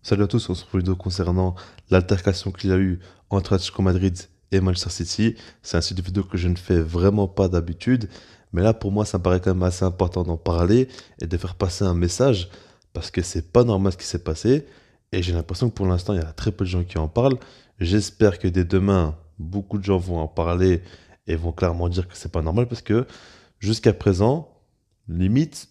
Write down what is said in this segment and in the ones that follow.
Salut à tous, on se retrouve une vidéo concernant l'altercation qu'il y a eu entre Atletico Madrid et Manchester City. C'est un style de vidéo que je ne fais vraiment pas d'habitude, mais là pour moi ça me paraît quand même assez important d'en parler et de faire passer un message parce que c'est pas normal ce qui s'est passé et j'ai l'impression que pour l'instant il y a très peu de gens qui en parlent. J'espère que dès demain beaucoup de gens vont en parler et vont clairement dire que c'est pas normal parce que jusqu'à présent, limite,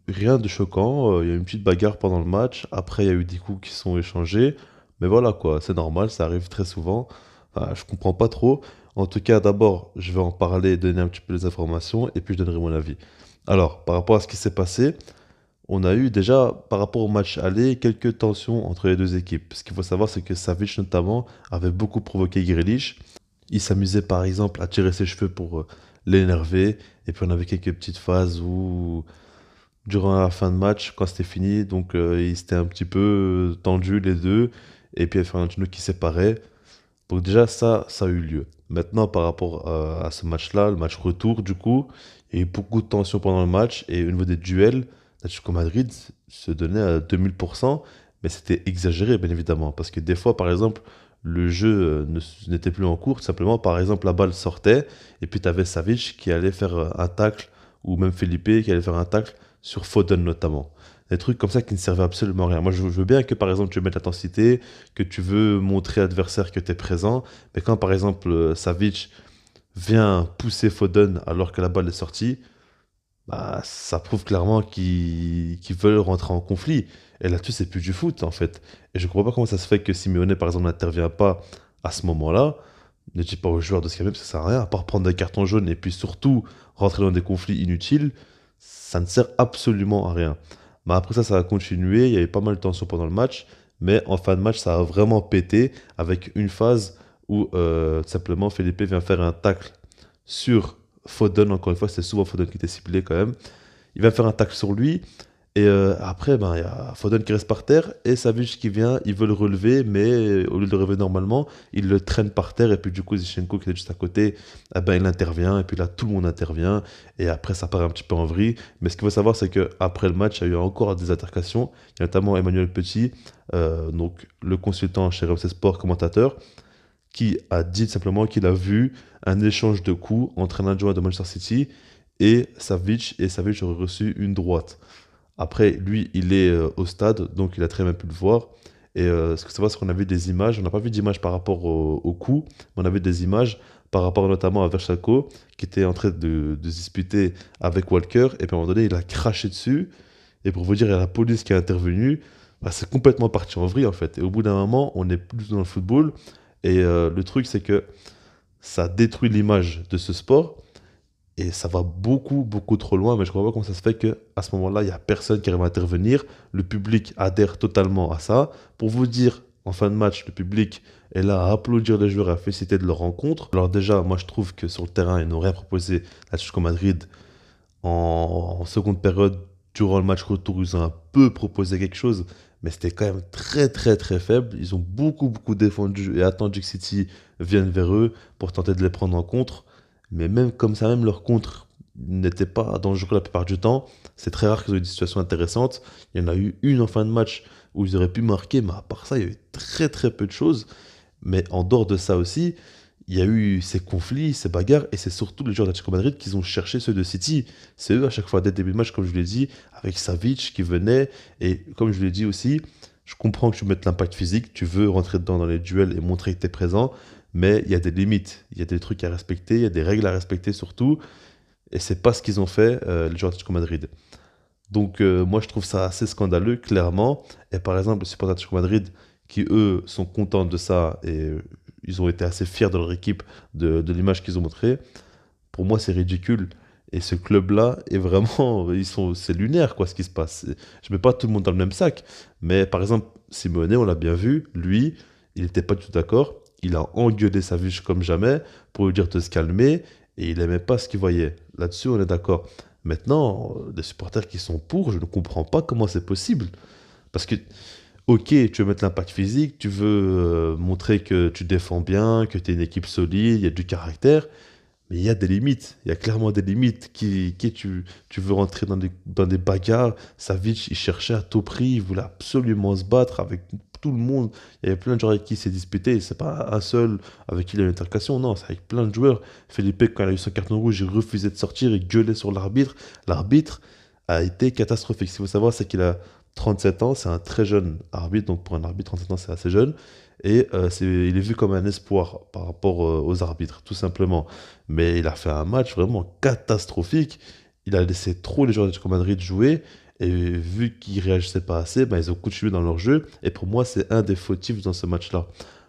rien de choquant. Il y a eu une petite bagarre pendant le match. Après, il y a eu des coups qui sont échangés. Mais voilà quoi, c'est normal, ça arrive très souvent. Enfin, je comprends pas trop. En tout cas, d'abord, je vais en parler, donner un petit peu les informations et puis je donnerai mon avis. Alors, par rapport à ce qui s'est passé, on a eu déjà, par rapport au match aller, quelques tensions entre les deux équipes. Ce qu'il faut savoir, c'est que Savic, notamment, avait beaucoup provoqué Grealish. Il s'amusait, par exemple, à tirer ses cheveux pour l'énerver. Et puis, on avait quelques petites phases où durant la fin de match, quand c'était fini. Donc, ils étaient un petit peu tendus les deux. Et puis, il y avait Fernandinho qui séparait. Donc, déjà, ça a eu lieu. Maintenant, par rapport à ce match-là, le match retour, du coup, il y a eu beaucoup de tension pendant le match. Et au niveau des duels, l'Atlético Madrid se donnait à 2000%. Mais c'était exagéré, bien évidemment. Parce que des fois, par exemple, le jeu n'était plus en cours. Tout simplement, par exemple, la balle sortait. Et puis, tu avais Savic qui allait faire un tacle. Ou même Felipe qui allait faire un tacle sur Foden notamment. Des trucs comme ça qui ne servaient absolument à rien. Moi, je veux bien que, par exemple, tu mettes l'intensité, que tu veux montrer à l'adversaire que tu es présent, mais quand, par exemple, Savic vient pousser Foden alors que la balle est sortie, bah, ça prouve clairement qu'ils veulent rentrer en conflit. Et là-dessus, c'est plus du foot, en fait. Et je ne comprends pas comment ça se fait que Simeone, par exemple, n'intervient pas à ce moment-là. Ne dit pas aux joueurs de se calmer, parce que ça sert à rien, à part prendre des cartons jaunes et puis surtout rentrer dans des conflits inutiles, ça ne sert absolument à rien. Mais après ça a continué, il y avait pas mal de tension pendant le match, mais en fin de match, ça a vraiment pété avec une phase où tout simplement Felipe vient faire un tacle sur Foden, encore une fois, c'était souvent Foden qui était ciblé quand même. Il va faire un tacle sur lui. Et après, ben, il y a Foden qui reste par terre et Savic qui vient, il veut le relever, mais au lieu de le relever normalement, il le traîne par terre. Et puis du coup, Zichenko qui est juste à côté, eh ben, il intervient. Et puis là, tout le monde intervient. Et après, ça part un petit peu en vrille. Mais ce qu'il faut savoir, c'est qu'après le match, il y a eu encore des altercations. Il y a notamment Emmanuel Petit, donc le consultant chez RMC Sport, commentateur, qui a dit simplement qu'il a vu un échange de coups entre un adjoint de Manchester City et Savic aurait reçu une droite. Après, lui, il est au stade, donc il a très bien pu le voir. Et ce qu'il faut savoir, c'est qu'on a vu des images, on n'a pas vu d'images par rapport au coup, mais on avait des images par rapport notamment à Verchalco, qui était en train de se disputer avec Walker, et puis à un moment donné, il a craché dessus, et pour vous dire, il y a la police qui est intervenue, bah, c'est complètement parti en vrille en fait. Et au bout d'un moment, on n'est plus dans le football, et le truc, c'est que ça détruit l'image de ce sport, et ça va beaucoup, beaucoup trop loin, mais je ne comprends pas comment ça se fait qu'à ce moment-là, il n'y a personne qui arrive à intervenir. Le public adhère totalement à ça. Pour vous dire, en fin de match, le public est là à applaudir les joueurs et à féliciter de leur rencontre. Alors déjà, moi je trouve que sur le terrain, ils n'ont rien proposé à Atlético Madrid en seconde période. Durant le match retour, ils ont un peu proposé quelque chose, mais c'était quand même très, très, très faible. Ils ont beaucoup, beaucoup défendu et attendu que City vienne vers eux pour tenter de les prendre en contre. Mais même comme ça, même leur contre n'était pas dangereux la plupart du temps. C'est très rare qu'ils aient eu des situations intéressantes. Il y en a eu une en fin de match où ils auraient pu marquer, mais à part ça, il y a eu très très peu de choses. Mais en dehors de ça aussi, il y a eu ces conflits, ces bagarres, et c'est surtout les joueurs d'Atlético Madrid qui ont cherché ceux de City. C'est eux à chaque fois, dès le début de match, comme je l'ai dit, avec Savic qui venait. Et comme je l'ai dit aussi, je comprends que tu mettes l'impact physique, tu veux rentrer dedans dans les duels et montrer que tu es présent, mais il y a des limites, il y a des trucs à respecter, il y a des règles à respecter surtout, et c'est pas ce qu'ils ont fait, les joueurs d'Atlético Madrid. Donc moi je trouve ça assez scandaleux, clairement. Et par exemple, les supporters d'Atlético Madrid, qui eux sont contents de ça, et ils ont été assez fiers de leur équipe, de l'image qu'ils ont montrée, pour moi c'est ridicule. Et ce club-là est vraiment, c'est lunaire quoi ce qui se passe. Je mets pas tout le monde dans le même sac, mais par exemple Simeone, on l'a bien vu, lui, il n'était pas du tout d'accord. Il a engueulé Savic comme jamais pour lui dire de se calmer et il aimait pas ce qu'il voyait. Là-dessus, on est d'accord. Maintenant, des supporters qui sont pour, je ne comprends pas comment c'est possible. Parce que, ok, tu veux mettre l'impact physique, tu veux montrer que tu défends bien, que tu es une équipe solide, il y a du caractère, Mais il y a des limites, il y a clairement des limites. Tu veux rentrer dans des bagarres. Savic, il cherchait à tout prix, il voulait absolument se battre avec tout le monde. Il y avait plein de joueurs avec qui il s'est disputé. C'est pas un seul avec qui il a eu une altercation, non, c'est avec plein de joueurs. Felipe, quand il a eu son carton rouge, il refusait de sortir, il gueulait sur l'arbitre. L'arbitre a été catastrophique. Ce qu'il faut savoir, c'est qu'il a 37 ans, c'est un très jeune arbitre, donc pour un arbitre, 37 ans, c'est assez jeune. Et il est vu comme un espoir par rapport aux arbitres, tout simplement. Mais il a fait un match vraiment catastrophique. Il a laissé trop les joueurs de Madrid jouer. Et vu qu'ils réagissaient pas assez, ben, ils ont continué dans leur jeu. Et pour moi, c'est un des fautifs dans ce match-là.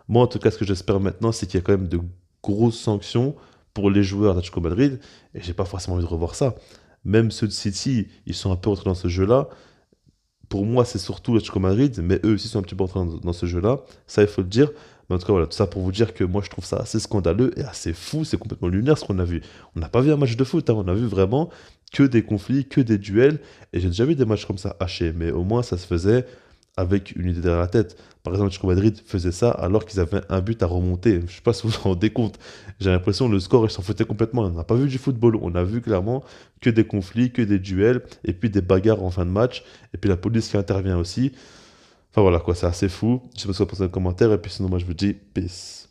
Moi, en tout cas, ce que j'espère maintenant, c'est qu'il y a quand même de grosses sanctions pour les joueurs d'Atlético Madrid. Et j'ai pas forcément envie de revoir ça. Même ceux de City, ils sont un peu rentrés dans ce jeu-là. Pour moi, c'est surtout l'Atlético Madrid, mais eux aussi sont un petit peu en train dans ce jeu-là. Ça, il faut le dire. Mais en tout cas, voilà, tout ça pour vous dire que moi, je trouve ça assez scandaleux et assez fou. C'est complètement lunaire ce qu'on a vu. On n'a pas vu un match de foot, hein, on a vu vraiment que des conflits, que des duels. Et j'ai déjà vu des matchs comme ça hachés, mais au moins, ça se faisait avec une idée derrière la tête. Par exemple, l'Atlético Madrid faisait ça alors qu'ils avaient un but à remonter. Je ne sais pas si vous vous rendez compte. J'ai l'impression que le score, ils s'en foutaient complètement. On n'a pas vu du football. On a vu clairement que des conflits, que des duels, et puis des bagarres en fin de match. Et puis la police qui intervient aussi. Enfin voilà quoi, c'est assez fou. Je sais pas ce que vous pensez dans les commentaires. Et puis sinon, moi je vous dis peace.